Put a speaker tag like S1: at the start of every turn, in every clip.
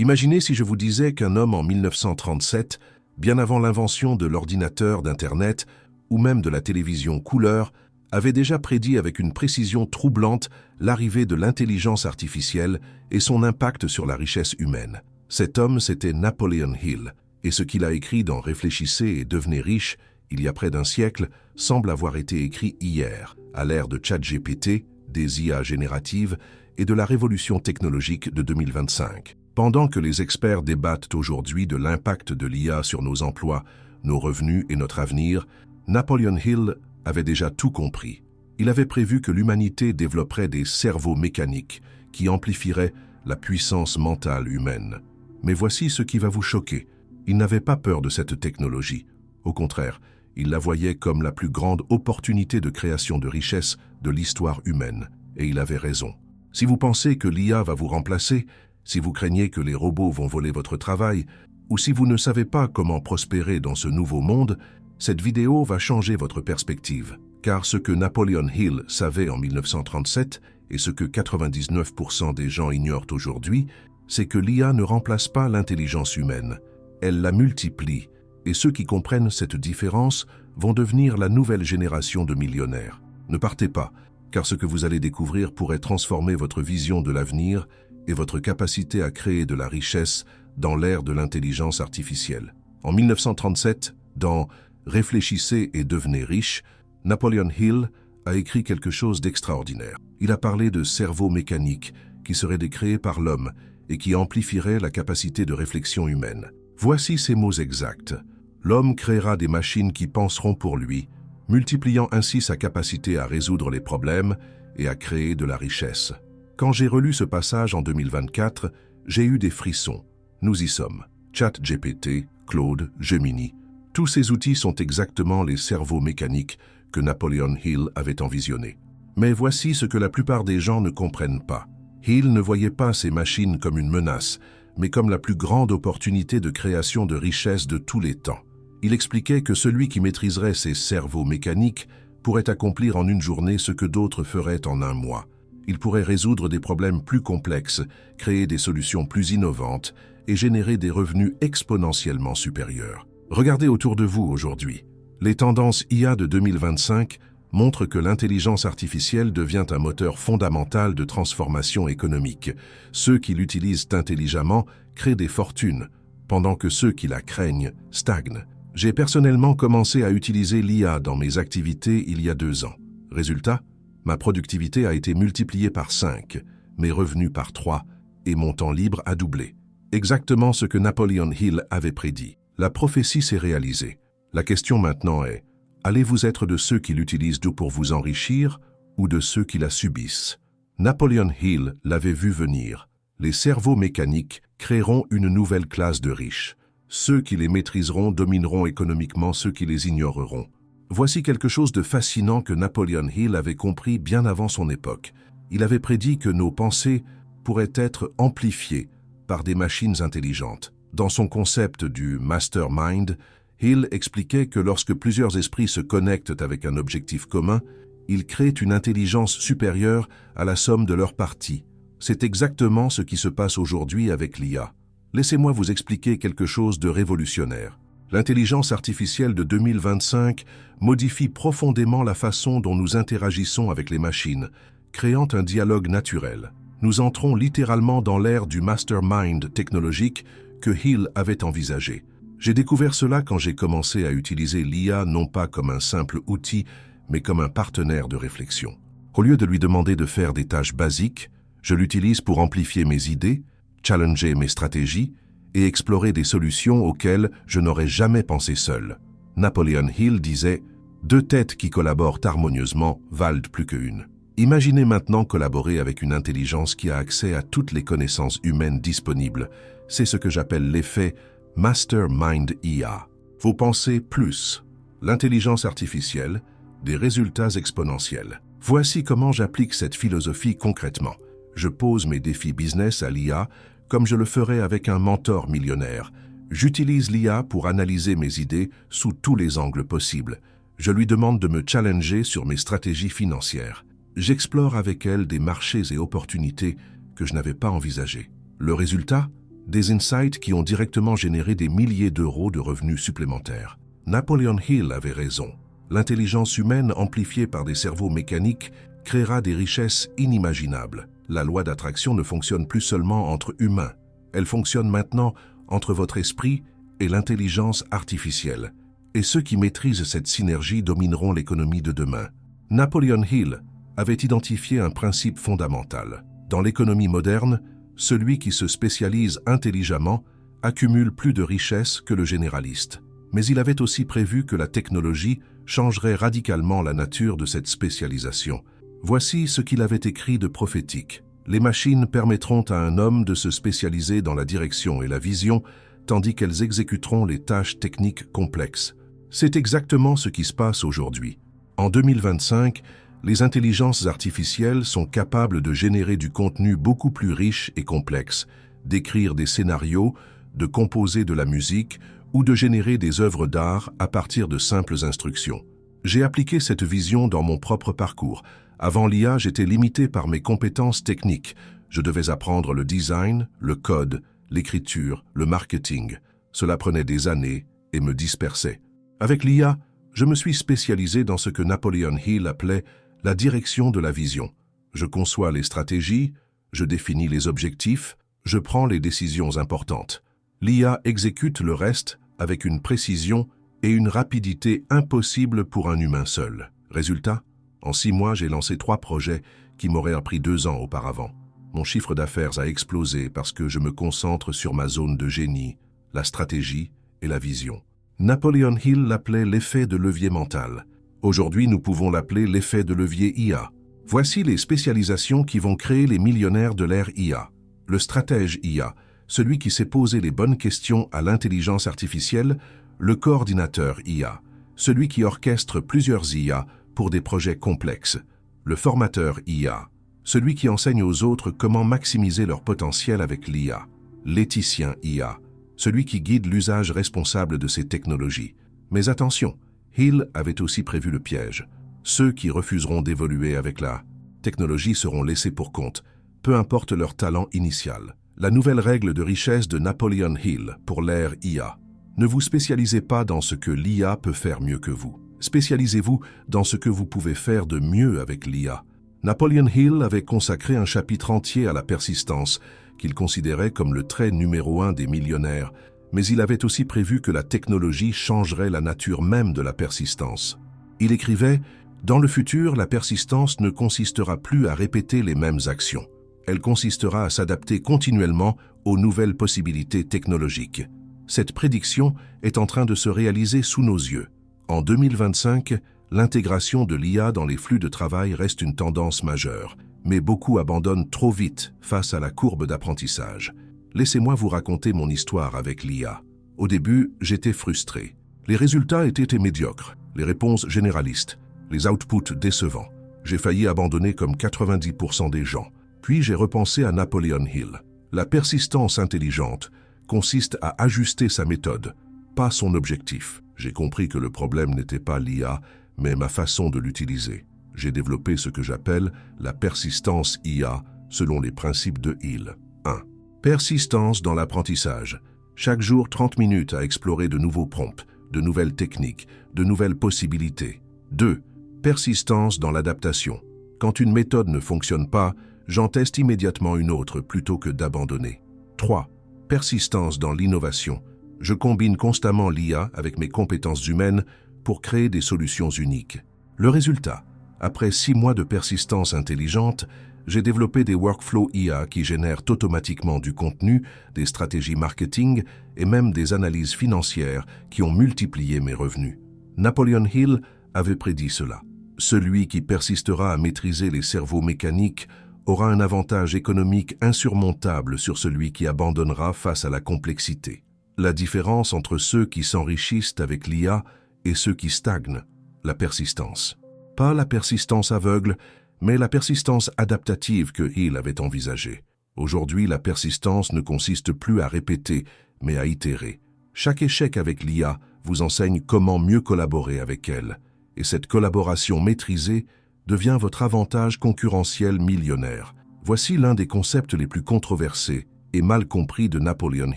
S1: Imaginez si je vous disais qu'un homme en 1937, bien avant l'invention de l'ordinateur, d'Internet ou même de la télévision couleur, avait déjà prédit avec une précision troublante l'arrivée de l'intelligence artificielle et son impact sur la richesse humaine. Cet homme, c'était Napoleon Hill, et ce qu'il a écrit dans Réfléchissez et devenez riche, il y a près d'un siècle, semble avoir été écrit hier, à l'ère de ChatGPT, des IA génératives et de la révolution technologique de 2025. Pendant que les experts débattent aujourd'hui de l'impact de l'IA sur nos emplois, nos revenus et notre avenir, Napoleon Hill avait déjà tout compris. Il avait prévu que l'humanité développerait des cerveaux mécaniques qui amplifieraient la puissance mentale humaine. Mais voici ce qui va vous choquer. Il n'avait pas peur de cette technologie. Au contraire, il la voyait comme la plus grande opportunité de création de richesse de l'histoire humaine. Et il avait raison. Si vous pensez que l'IA va vous remplacer, si vous craignez que les robots vont voler votre travail, ou si vous ne savez pas comment prospérer dans ce nouveau monde, cette vidéo va changer votre perspective. Car ce que Napoleon Hill savait en 1937 et ce que 99% des gens ignorent aujourd'hui, c'est que l'IA ne remplace pas l'intelligence humaine. Elle la multiplie, et ceux qui comprennent cette différence vont devenir la nouvelle génération de millionnaires. Ne partez pas, car ce que vous allez découvrir pourrait transformer votre vision de l'avenir et votre capacité à créer de la richesse dans l'ère de l'intelligence artificielle. En 1937, dans Réfléchissez et devenez riche, Napoleon Hill a écrit quelque chose d'extraordinaire. Il a parlé de cerveaux mécaniques qui seraient créés par l'homme et qui amplifieraient la capacité de réflexion humaine. Voici ces mots exacts. L'homme créera des machines qui penseront pour lui, multipliant ainsi sa capacité à résoudre les problèmes et à créer de la richesse. Quand j'ai relu ce passage en 2024, j'ai eu des frissons. Nous y sommes. ChatGPT, Claude, Gemini. Tous ces outils sont exactement les cerveaux mécaniques que Napoleon Hill avait envisionnés. Mais voici ce que la plupart des gens ne comprennent pas. Hill ne voyait pas ces machines comme une menace, mais comme la plus grande opportunité de création de richesse de tous les temps. Il expliquait que celui qui maîtriserait ces cerveaux mécaniques pourrait accomplir en une journée ce que d'autres feraient en un mois. Il pourrait résoudre des problèmes plus complexes, créer des solutions plus innovantes et générer des revenus exponentiellement supérieurs. Regardez autour de vous aujourd'hui. Les tendances IA de 2025 montrent que l'intelligence artificielle devient un moteur fondamental de transformation économique. Ceux qui l'utilisent intelligemment créent des fortunes, pendant que ceux qui la craignent stagnent. J'ai personnellement commencé à utiliser l'IA dans mes activités il y a 2 ans. Résultat, ma productivité a été multipliée par 5, mes revenus par 3 et mon temps libre a doublé. Exactement ce que Napoleon Hill avait prédit. La prophétie s'est réalisée. La question maintenant est, allez-vous être de ceux qui l'utilisent pour vous enrichir ou de ceux qui la subissent? Napoleon Hill l'avait vu venir. Les cerveaux mécaniques créeront une nouvelle classe de riches. Ceux qui les maîtriseront domineront économiquement ceux qui les ignoreront. Voici quelque chose de fascinant que Napoleon Hill avait compris bien avant son époque. Il avait prédit que nos pensées pourraient être amplifiées par des machines intelligentes. Dans son concept du mastermind, Hill expliquait que lorsque plusieurs esprits se connectent avec un objectif commun, ils créent une intelligence supérieure à la somme de leurs parties. C'est exactement ce qui se passe aujourd'hui avec l'IA. Laissez-moi vous expliquer quelque chose de révolutionnaire. L'intelligence artificielle de 2025 modifie profondément la façon dont nous interagissons avec les machines, créant un dialogue naturel. Nous entrons littéralement dans l'ère du mastermind technologique que Hill avait envisagé. J'ai découvert cela quand j'ai commencé à utiliser l'IA non pas comme un simple outil, mais comme un partenaire de réflexion. Au lieu de lui demander de faire des tâches basiques, je l'utilise pour amplifier mes idées, challenger mes stratégies et explorer des solutions auxquelles je n'aurais jamais pensé seul. Napoleon Hill disait « 2 têtes qui collaborent harmonieusement valent plus qu'une ». Imaginez maintenant collaborer avec une intelligence qui a accès à toutes les connaissances humaines disponibles. C'est ce que j'appelle l'effet Mastermind IA. Vous pensez plus, l'intelligence artificielle, des résultats exponentiels. Voici comment j'applique cette philosophie concrètement. Je pose mes défis business à l'IA comme je le ferais avec un mentor millionnaire. J'utilise l'IA pour analyser mes idées sous tous les angles possibles. Je lui demande de me challenger sur mes stratégies financières. J'explore avec elle des marchés et opportunités que je n'avais pas envisagés. Le résultat? Des insights qui ont directement généré des milliers d'euros de revenus supplémentaires. Napoleon Hill avait raison. L'intelligence humaine amplifiée par des cerveaux mécaniques créera des richesses inimaginables. La loi d'attraction ne fonctionne plus seulement entre humains. Elle fonctionne maintenant entre votre esprit et l'intelligence artificielle. Et ceux qui maîtrisent cette synergie domineront l'économie de demain. Napoleon Hill avait identifié un principe fondamental. Dans l'économie moderne, celui qui se spécialise intelligemment accumule plus de richesses que le généraliste. Mais il avait aussi prévu que la technologie changerait radicalement la nature de cette spécialisation. Voici ce qu'il avait écrit de prophétique. Les machines permettront à un homme de se spécialiser dans la direction et la vision, tandis qu'elles exécuteront les tâches techniques complexes. C'est exactement ce qui se passe aujourd'hui. En 2025, les intelligences artificielles sont capables de générer du contenu beaucoup plus riche et complexe, d'écrire des scénarios, de composer de la musique ou de générer des œuvres d'art à partir de simples instructions. J'ai appliqué cette vision dans mon propre parcours. Avant l'IA, j'étais limité par mes compétences techniques. Je devais apprendre le design, le code, l'écriture, le marketing. Cela prenait des années et me dispersait. Avec l'IA, je me suis spécialisé dans ce que Napoleon Hill appelait la direction de la vision. Je conçois les stratégies, je définis les objectifs, je prends les décisions importantes. L'IA exécute le reste avec une précision et une rapidité impossibles pour un humain seul. Résultat, en 6 mois, j'ai lancé 3 projets qui m'auraient pris 2 ans auparavant. Mon chiffre d'affaires a explosé parce que je me concentre sur ma zone de génie, la stratégie et la vision. Napoleon Hill l'appelait l'effet de levier mental. Aujourd'hui, nous pouvons l'appeler l'effet de levier IA. Voici les spécialisations qui vont créer les millionnaires de l'ère IA. Le stratège IA, celui qui sait poser les bonnes questions à l'intelligence artificielle, le coordinateur IA, celui qui orchestre plusieurs IA pour des projets complexes, le formateur IA, celui qui enseigne aux autres comment maximiser leur potentiel avec l'IA, l'éthicien IA, celui qui guide l'usage responsable de ces technologies. Mais attention, Hill avait aussi prévu le piège. Ceux qui refuseront d'évoluer avec la technologie seront laissés pour compte, peu importe leur talent initial. La nouvelle règle de richesse de Napoleon Hill pour l'ère IA. Ne vous spécialisez pas dans ce que l'IA peut faire mieux que vous. Spécialisez-vous dans ce que vous pouvez faire de mieux avec l'IA. Napoleon Hill avait consacré un chapitre entier à la persistance, qu'il considérait comme le trait numéro 1 des millionnaires, mais il avait aussi prévu que la technologie changerait la nature même de la persistance. Il écrivait « Dans le futur, la persistance ne consistera plus à répéter les mêmes actions. Elle consistera à s'adapter continuellement aux nouvelles possibilités technologiques. » Cette prédiction est en train de se réaliser sous nos yeux. En 2025, l'intégration de l'IA dans les flux de travail reste une tendance majeure, mais beaucoup abandonnent trop vite face à la courbe d'apprentissage. Laissez-moi vous raconter mon histoire avec l'IA. Au début, j'étais frustré. Les résultats étaient médiocres, les réponses généralistes, les outputs décevants. J'ai failli abandonner comme 90% des gens. Puis j'ai repensé à Napoleon Hill. La persistance intelligente consiste à ajuster sa méthode, pas son objectif. J'ai compris que le problème n'était pas l'IA, mais ma façon de l'utiliser. J'ai développé ce que j'appelle la persistance IA selon les principes de Hill. 1. Persistance dans l'apprentissage. Chaque jour 30 minutes à explorer de nouveaux prompts, de nouvelles techniques, de nouvelles possibilités. 2. Persistance dans l'adaptation. Quand une méthode ne fonctionne pas, j'en teste immédiatement une autre plutôt que d'abandonner. 3. Persistance dans l'innovation. Je combine constamment l'IA avec mes compétences humaines pour créer des solutions uniques. Le résultat, après 6 mois de persistance intelligente, j'ai développé des workflows IA qui génèrent automatiquement du contenu, des stratégies marketing et même des analyses financières qui ont multiplié mes revenus. Napoleon Hill avait prédit cela. Celui qui persistera à maîtriser les cerveaux mécaniques aura un avantage économique insurmontable sur celui qui abandonnera face à la complexité. La différence entre ceux qui s'enrichissent avec l'IA et ceux qui stagnent, la persistance. Pas la persistance aveugle, mais la persistance adaptative que Hill avait envisagée. Aujourd'hui, la persistance ne consiste plus à répéter, mais à itérer. Chaque échec avec l'IA vous enseigne comment mieux collaborer avec elle, et cette collaboration maîtrisée devient votre avantage concurrentiel millionnaire. Voici l'un des concepts les plus controversés et mal compris de Napoleon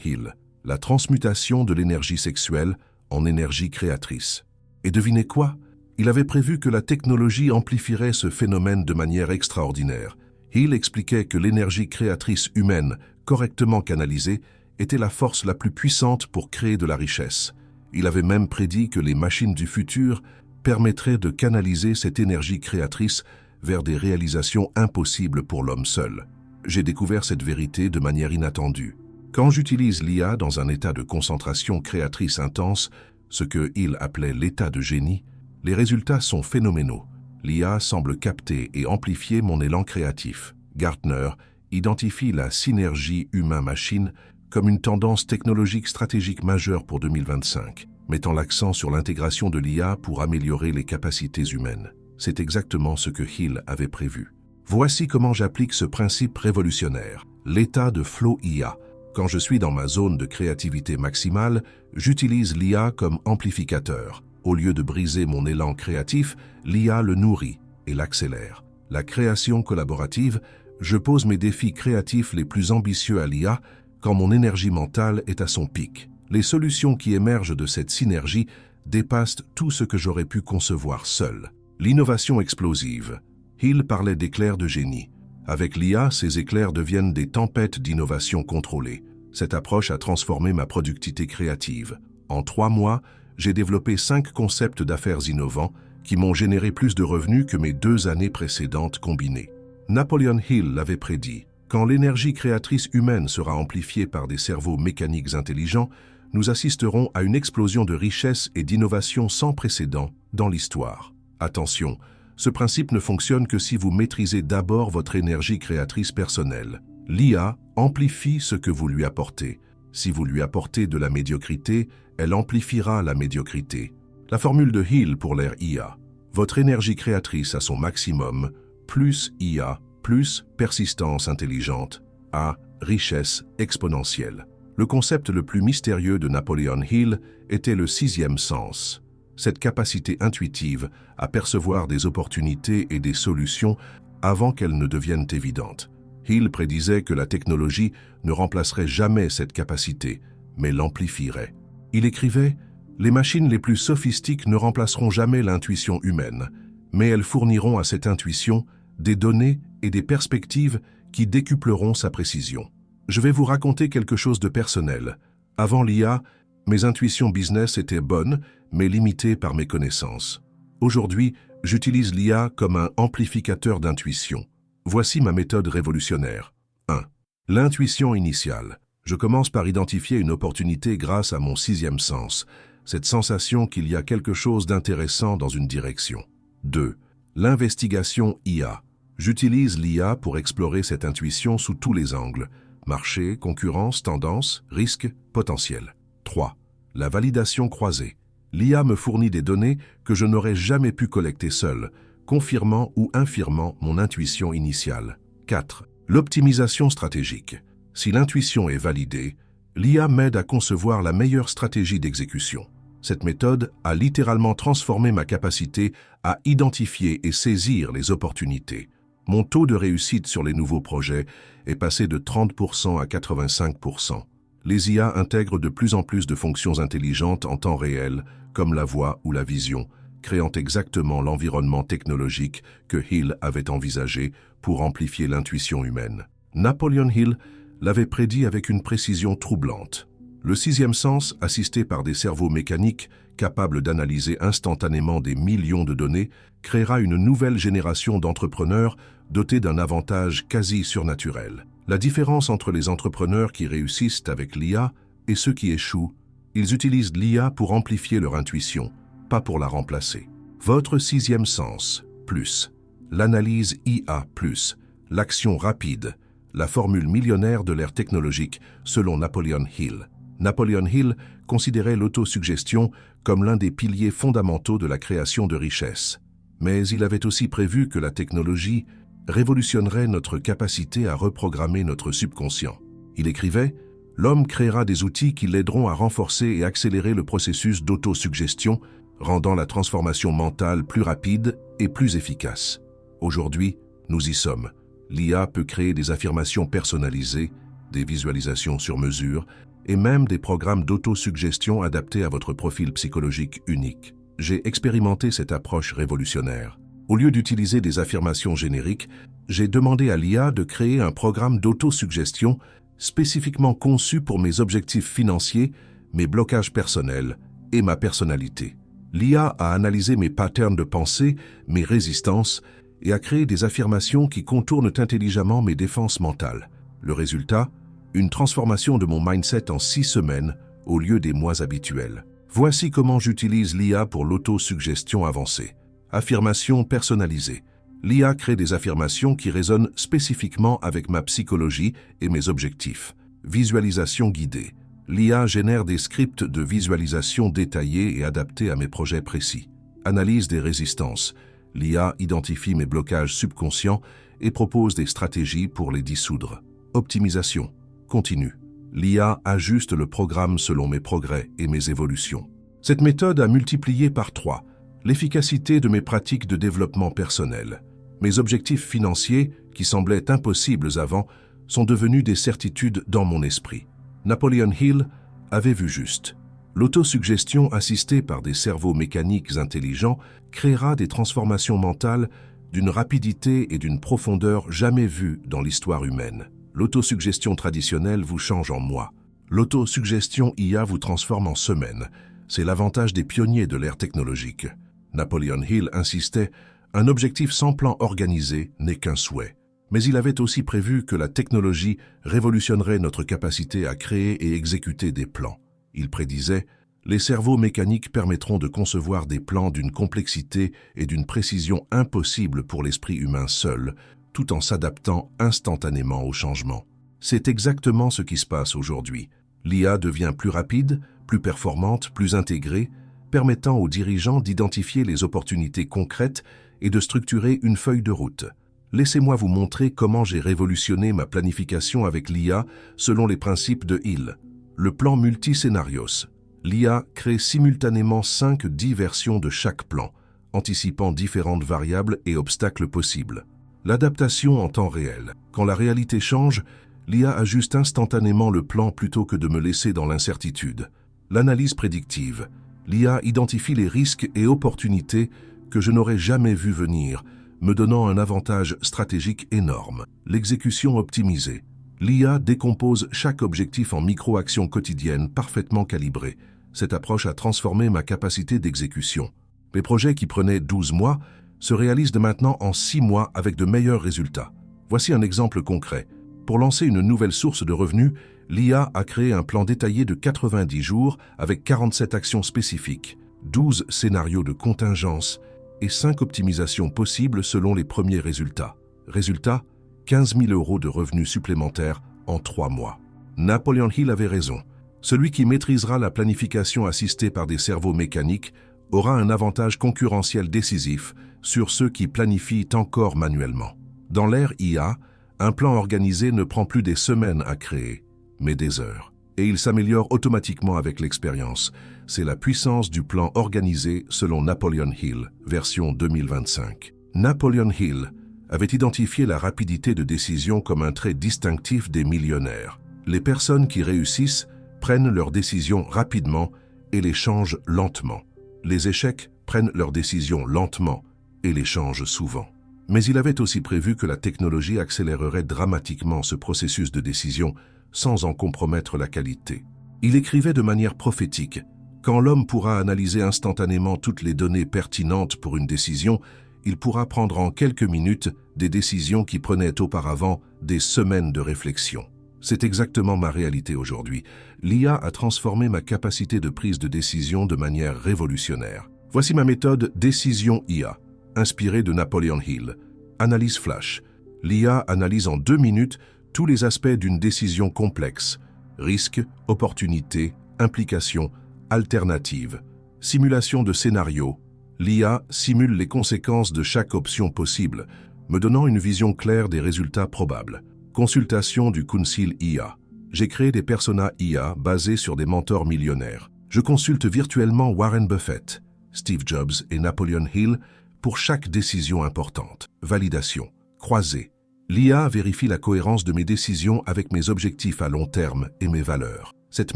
S1: Hill, la transmutation de l'énergie sexuelle en énergie créatrice. Et devinez quoi? Il avait prévu que la technologie amplifierait ce phénomène de manière extraordinaire. Hill expliquait que l'énergie créatrice humaine, correctement canalisée, était la force la plus puissante pour créer de la richesse. Il avait même prédit que les machines du futur permettraient de canaliser cette énergie créatrice vers des réalisations impossibles pour l'homme seul. J'ai découvert cette vérité de manière inattendue. Quand j'utilise l'IA dans un état de concentration créatrice intense, ce que Hill appelait l'état de génie, les résultats sont phénoménaux. L'IA semble capter et amplifier mon élan créatif. Gartner identifie la synergie humain-machine comme une tendance technologique stratégique majeure pour 2025, mettant l'accent sur l'intégration de l'IA pour améliorer les capacités humaines. C'est exactement ce que Hill avait prévu. Voici comment j'applique ce principe révolutionnaire, l'état de flow IA. Quand je suis dans ma zone de créativité maximale, j'utilise l'IA comme amplificateur. Au lieu de briser mon élan créatif, l'IA le nourrit et l'accélère. La création collaborative, je pose mes défis créatifs les plus ambitieux à l'IA quand mon énergie mentale est à son pic. Les solutions qui émergent de cette synergie dépassent tout ce que j'aurais pu concevoir seul. L'innovation explosive. Hill parlait d'éclairs de génie. Avec l'IA, ces éclairs deviennent des tempêtes d'innovation contrôlée. Cette approche a transformé ma productivité créative. En 3 mois, j'ai développé 5 concepts d'affaires innovants qui m'ont généré plus de revenus que mes 2 années précédentes combinées. Napoleon Hill l'avait prédit. Quand l'énergie créatrice humaine sera amplifiée par des cerveaux mécaniques intelligents, nous assisterons à une explosion de richesse et d'innovation sans précédent dans l'histoire. Attention, ce principe ne fonctionne que si vous maîtrisez d'abord votre énergie créatrice personnelle. L'IA amplifie ce que vous lui apportez. Si vous lui apportez de la médiocrité, elle amplifiera la médiocrité. La formule de Hill pour l'ère IA. Votre énergie créatrice à son maximum, plus IA, plus persistance intelligente, à richesse exponentielle. Le concept le plus mystérieux de Napoleon Hill était le 6e sens. Cette capacité intuitive à percevoir des opportunités et des solutions avant qu'elles ne deviennent évidentes. Hill prédisait que la technologie ne remplacerait jamais cette capacité, mais l'amplifierait. Il écrivait « Les machines les plus sophistiques ne remplaceront jamais l'intuition humaine, mais elles fourniront à cette intuition des données et des perspectives qui décupleront sa précision. » Je vais vous raconter quelque chose de personnel. Avant l'IA, mes intuitions business étaient bonnes, mais limitées par mes connaissances. Aujourd'hui, j'utilise l'IA comme un amplificateur d'intuition. Voici ma méthode révolutionnaire. 1. L'intuition initiale. Je commence par identifier une opportunité grâce à mon 6e sens, cette sensation qu'il y a quelque chose d'intéressant dans une direction. 2. L'investigation IA. J'utilise l'IA pour explorer cette intuition sous tous les angles. Marché, concurrence, tendance, risque, potentiel. 3. La validation croisée. L'IA me fournit des données que je n'aurais jamais pu collecter seul, confirmant ou infirmant mon intuition initiale. 4. L'optimisation stratégique. Si l'intuition est validée, l'IA m'aide à concevoir la meilleure stratégie d'exécution. Cette méthode a littéralement transformé ma capacité à identifier et saisir les opportunités. Mon taux de réussite sur les nouveaux projets est passé de 30% à 85%. Les IA intègrent de plus en plus de fonctions intelligentes en temps réel, comme la voix ou la vision, créant exactement l'environnement technologique que Hill avait envisagé pour amplifier l'intuition humaine. Napoleon Hill l'avait prédit avec une précision troublante. Le 6e sens, assisté par des cerveaux mécaniques capables d'analyser instantanément des millions de données, créera une nouvelle génération d'entrepreneurs dotés d'un avantage quasi surnaturel. La différence entre les entrepreneurs qui réussissent avec l'IA et ceux qui échouent, ils utilisent l'IA pour amplifier leur intuition, pas pour la remplacer. Votre 6e sens, plus. L'analyse IA, plus. L'action rapide. La formule millionnaire de l'ère technologique, selon Napoleon Hill. Napoleon Hill considérait l'autosuggestion comme l'un des piliers fondamentaux de la création de richesses. Mais il avait aussi prévu que la technologie révolutionnerait notre capacité à reprogrammer notre subconscient. Il écrivait « L'homme créera des outils qui l'aideront à renforcer et accélérer le processus d'autosuggestion, rendant la transformation mentale plus rapide et plus efficace. » Aujourd'hui, nous y sommes. L'IA peut créer des affirmations personnalisées, des visualisations sur mesure et même des programmes d'autosuggestion adaptés à votre profil psychologique unique. J'ai expérimenté cette approche révolutionnaire. Au lieu d'utiliser des affirmations génériques, j'ai demandé à l'IA de créer un programme d'autosuggestion spécifiquement conçu pour mes objectifs financiers, mes blocages personnels et ma personnalité. L'IA a analysé mes patterns de pensée, mes résistances, et a créé des affirmations qui contournent intelligemment mes défenses mentales. Le résultat, une transformation de mon mindset en 6 semaines au lieu des mois habituels. Voici comment j'utilise l'IA pour l'autosuggestion avancée. Affirmation personnalisée. L'IA crée des affirmations qui résonnent spécifiquement avec ma psychologie et mes objectifs. Visualisation guidée. L'IA génère des scripts de visualisation détaillés et adaptés à mes projets précis. Analyse des résistances. L'IA identifie mes blocages subconscients et propose des stratégies pour les dissoudre. Optimisation continue. L'IA ajuste le programme selon mes progrès et mes évolutions. Cette méthode a multiplié par 3 l'efficacité de mes pratiques de développement personnel. Mes objectifs financiers, qui semblaient impossibles avant, sont devenus des certitudes dans mon esprit. Napoleon Hill avait vu juste. L'autosuggestion assistée par des cerveaux mécaniques intelligents créera des transformations mentales d'une rapidité et d'une profondeur jamais vues dans l'histoire humaine. L'autosuggestion traditionnelle vous change en mois. L'autosuggestion IA vous transforme en semaines. C'est l'avantage des pionniers de l'ère technologique. Napoleon Hill insistait, un objectif sans plan organisé n'est qu'un souhait. Mais il avait aussi prévu que la technologie révolutionnerait notre capacité à créer et exécuter des plans. Il prédisait, les cerveaux mécaniques permettront de concevoir des plans d'une complexité et d'une précision impossibles pour l'esprit humain seul, tout en s'adaptant instantanément aux changements. C'est exactement ce qui se passe aujourd'hui. L'IA devient plus rapide, plus performante, plus intégrée, permettant aux dirigeants d'identifier les opportunités concrètes et de structurer une feuille de route. Laissez-moi vous montrer comment j'ai révolutionné ma planification avec l'IA selon les principes de Hill. Le plan multiscénarios. L'IA crée simultanément 5-10 versions de chaque plan, anticipant différentes variables et obstacles possibles. L'adaptation en temps réel. Quand la réalité change, l'IA ajuste instantanément le plan plutôt que de me laisser dans l'incertitude. L'analyse prédictive. L'IA identifie les risques et opportunités que je n'aurais jamais vu venir, me donnant un avantage stratégique énorme. L'exécution optimisée. L'IA décompose chaque objectif en micro-actions quotidiennes parfaitement calibrées. Cette approche a transformé ma capacité d'exécution. Les projets qui prenaient 12 mois se réalisent de maintenant en 6 mois avec de meilleurs résultats. Voici un exemple concret. Pour lancer une nouvelle source de revenus, l'IA a créé un plan détaillé de 90 jours avec 47 actions spécifiques, 12 scénarios de contingence et 5 optimisations possibles selon les premiers résultats. Résultat, 15 000 € de revenus supplémentaires en 3 mois. Napoleon Hill avait raison. Celui qui maîtrisera la planification assistée par des cerveaux mécaniques aura un avantage concurrentiel décisif sur ceux qui planifient encore manuellement. Dans l'ère IA, un plan organisé ne prend plus des semaines à créer, mais des heures. Et il s'améliore automatiquement avec l'expérience. C'est la puissance du plan organisé selon Napoleon Hill, version 2025. Napoleon Hill avait identifié la rapidité de décision comme un trait distinctif des millionnaires. Les personnes qui réussissent prennent leurs décisions rapidement et les changent lentement. Les échecs prennent leurs décisions lentement et les changent souvent. Mais il avait aussi prévu que la technologie accélérerait dramatiquement ce processus de décision sans en compromettre la qualité. Il écrivait de manière prophétique, quand l'homme pourra analyser instantanément toutes les données pertinentes pour une décision, il pourra prendre en quelques minutes des décisions qui prenaient auparavant des semaines de réflexion. C'est exactement ma réalité aujourd'hui. L'IA a transformé ma capacité de prise de décision de manière révolutionnaire. Voici ma méthode Décision IA, inspirée de Napoleon Hill. Analyse flash. L'IA analyse en 2 minutes tous les aspects d'une décision complexe. Risques, opportunités, implications, alternatives. Simulation de scénario. L'IA simule les conséquences de chaque option possible, me donnant une vision claire des résultats probables. Consultation du Council IA. J'ai créé des personas IA basés sur des mentors millionnaires. Je consulte virtuellement Warren Buffett, Steve Jobs et Napoleon Hill pour chaque décision importante. Validation. Croisée. L'IA vérifie la cohérence de mes décisions avec mes objectifs à long terme et mes valeurs. Cette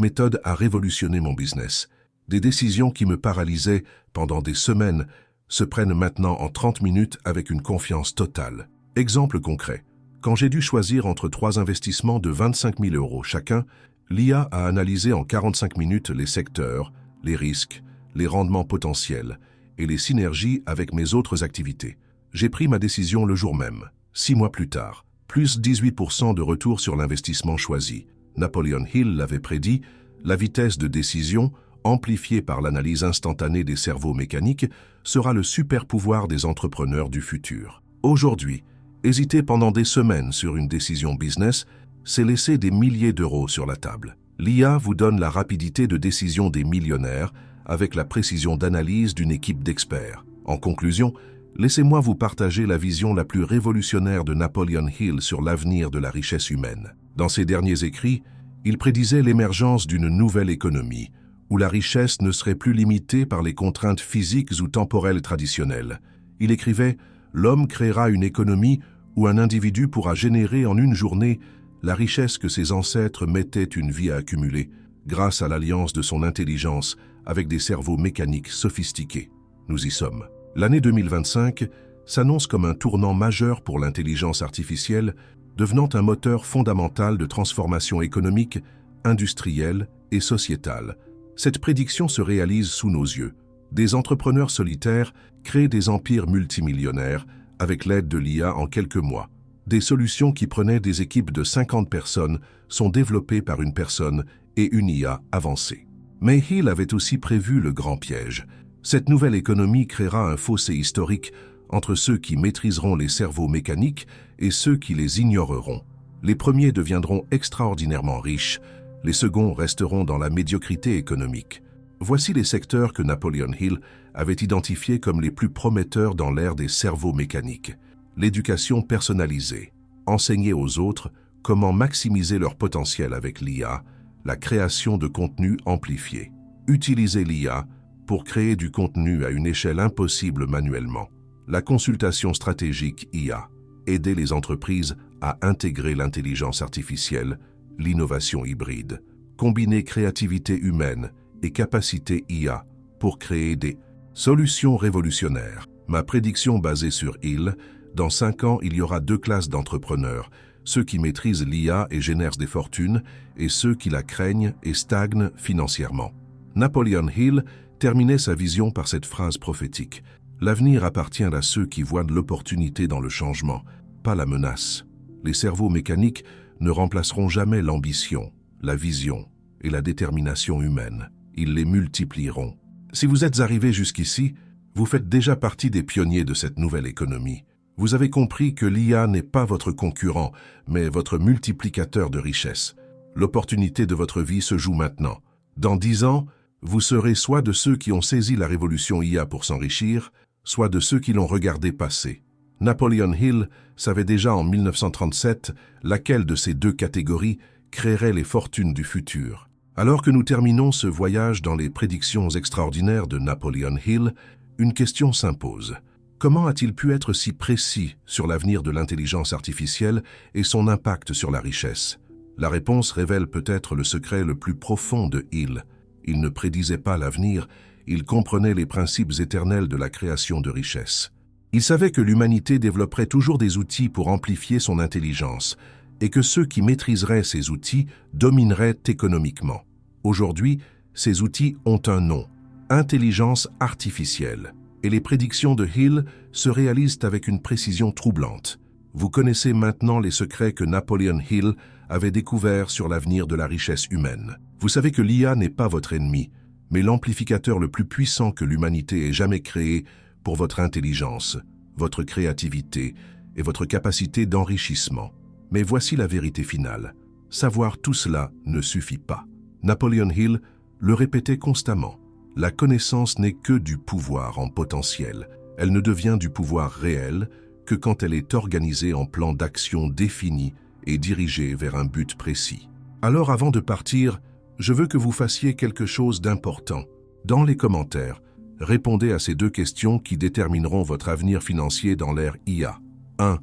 S1: méthode a révolutionné mon business. Des décisions qui me paralysaient pendant des semaines se prennent maintenant en 30 minutes avec une confiance totale. Exemple concret. Quand j'ai dû choisir entre 3 investissements de 25 000 € chacun, l'IA a analysé en 45 minutes les secteurs, les risques, les rendements potentiels et les synergies avec mes autres activités. J'ai pris ma décision le jour même. 6 mois plus tard, plus 18% de retour sur l'investissement choisi. Napoleon Hill l'avait prédit, la vitesse de décision, amplifiée par l'analyse instantanée des cerveaux mécaniques, sera le super pouvoir des entrepreneurs du futur. Aujourd'hui, hésiter pendant des semaines sur une décision business, c'est laisser des milliers d'euros sur la table. L'IA vous donne la rapidité de décision des millionnaires avec la précision d'analyse d'une équipe d'experts. En conclusion, laissez-moi vous partager la vision la plus révolutionnaire de Napoleon Hill sur l'avenir de la richesse humaine. Dans ses derniers écrits, il prédisait l'émergence d'une nouvelle économie, où la richesse ne serait plus limitée par les contraintes physiques ou temporelles traditionnelles. Il écrivait « L'homme créera une économie où un individu pourra générer en une journée la richesse que ses ancêtres mettaient une vie à accumuler, grâce à l'alliance de son intelligence avec des cerveaux mécaniques sophistiqués. » Nous y sommes. L'année 2025 s'annonce comme un tournant majeur pour l'intelligence artificielle, devenant un moteur fondamental de transformation économique, industrielle et sociétale. Cette prédiction se réalise sous nos yeux. Des entrepreneurs solitaires créent des empires multimillionnaires avec l'aide de l'IA en quelques mois. Des solutions qui prenaient des équipes de 50 personnes sont développées par une personne et une IA avancée. Mais Hill avait aussi prévu le grand piège. Cette nouvelle économie créera un fossé historique entre ceux qui maîtriseront les cerveaux mécaniques et ceux qui les ignoreront. Les premiers deviendront extraordinairement riches, les seconds resteront dans la médiocrité économique. Voici les secteurs que Napoleon Hill avait identifiés comme les plus prometteurs dans l'ère des cerveaux mécaniques. L'éducation personnalisée, enseigner aux autres comment maximiser leur potentiel avec l'IA, la création de contenu amplifié. Utiliser l'IA pour créer du contenu à une échelle impossible manuellement. La consultation stratégique IA, aider les entreprises à intégrer l'intelligence artificielle, l'innovation hybride, combiner créativité humaine et capacité IA pour créer des solutions révolutionnaires. Ma prédiction basée sur Hill, dans 5 ans, il y aura 2 classes d'entrepreneurs, ceux qui maîtrisent l'IA et génèrent des fortunes, et ceux qui la craignent et stagnent financièrement. Napoleon Hill terminait sa vision par cette phrase prophétique. L'avenir appartient à ceux qui voient de l'opportunité dans le changement, pas la menace. Les cerveaux mécaniques ne remplaceront jamais l'ambition, la vision et la détermination humaine. Ils les multiplieront. Si vous êtes arrivé jusqu'ici, vous faites déjà partie des pionniers de cette nouvelle économie. Vous avez compris que l'IA n'est pas votre concurrent, mais votre multiplicateur de richesse. L'opportunité de votre vie se joue maintenant. Dans 10 ans, vous serez soit de ceux qui ont saisi la révolution IA pour s'enrichir, soit de ceux qui l'ont regardé passer. Napoleon Hill savait déjà en 1937 laquelle de ces 2 catégories créerait les fortunes du futur. Alors que nous terminons ce voyage dans les prédictions extraordinaires de Napoleon Hill, une question s'impose. Comment a-t-il pu être si précis sur l'avenir de l'intelligence artificielle et son impact sur la richesse? La réponse révèle peut-être le secret le plus profond de Hill. Il ne prédisait pas l'avenir, il comprenait les principes éternels de la création de richesse. Il savait que l'humanité développerait toujours des outils pour amplifier son intelligence et que ceux qui maîtriseraient ces outils domineraient économiquement. Aujourd'hui, ces outils ont un nom, intelligence artificielle. Et les prédictions de Hill se réalisent avec une précision troublante. Vous connaissez maintenant les secrets que Napoleon Hill avait découverts sur l'avenir de la richesse humaine. Vous savez que l'IA n'est pas votre ennemi, mais l'amplificateur le plus puissant que l'humanité ait jamais créé pour votre intelligence, votre créativité et votre capacité d'enrichissement. Mais voici la vérité finale. Savoir tout cela ne suffit pas. Napoleon Hill le répétait constamment. La connaissance n'est que du pouvoir en potentiel. Elle ne devient du pouvoir réel que quand elle est organisée en plan d'action défini et dirigée vers un but précis. Alors avant de partir, je veux que vous fassiez quelque chose d'important. Dans les commentaires, répondez à ces 2 questions qui détermineront votre avenir financier dans l'ère IA. 1.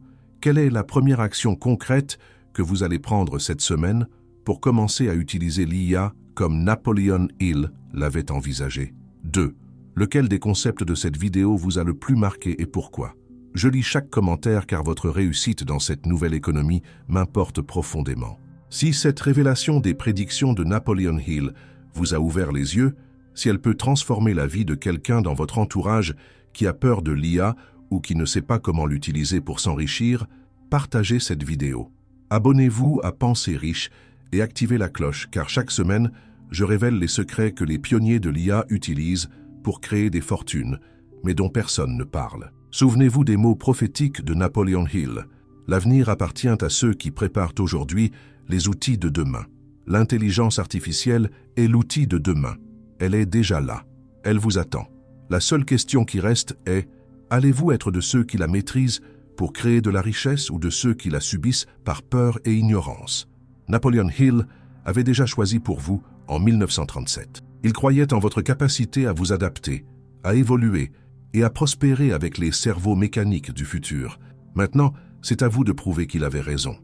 S1: Quelle est la première action concrète que vous allez prendre cette semaine pour commencer à utiliser l'IA comme Napoleon Hill l'avait envisagé? 2. Lequel des concepts de cette vidéo vous a le plus marqué et pourquoi? Je lis chaque commentaire car votre réussite dans cette nouvelle économie m'importe profondément. Si cette révélation des prédictions de Napoleon Hill vous a ouvert les yeux, si elle peut transformer la vie de quelqu'un dans votre entourage qui a peur de l'IA ou qui ne sait pas comment l'utiliser pour s'enrichir, partagez cette vidéo. Abonnez-vous à Pensée Riche et activez la cloche car chaque semaine, je révèle les secrets que les pionniers de l'IA utilisent pour créer des fortunes, mais dont personne ne parle. Souvenez-vous des mots prophétiques de Napoleon Hill. L'avenir appartient à ceux qui préparent aujourd'hui les outils de demain. L'intelligence artificielle est l'outil de demain. Elle est déjà là. Elle vous attend. La seule question qui reste est, allez-vous être de ceux qui la maîtrisent pour créer de la richesse ou de ceux qui la subissent par peur et ignorance? Napoleon Hill avait déjà choisi pour vous en 1937. Il croyait en votre capacité à vous adapter, à évoluer et à prospérer avec les cerveaux mécaniques du futur. Maintenant, c'est à vous de prouver qu'il avait raison.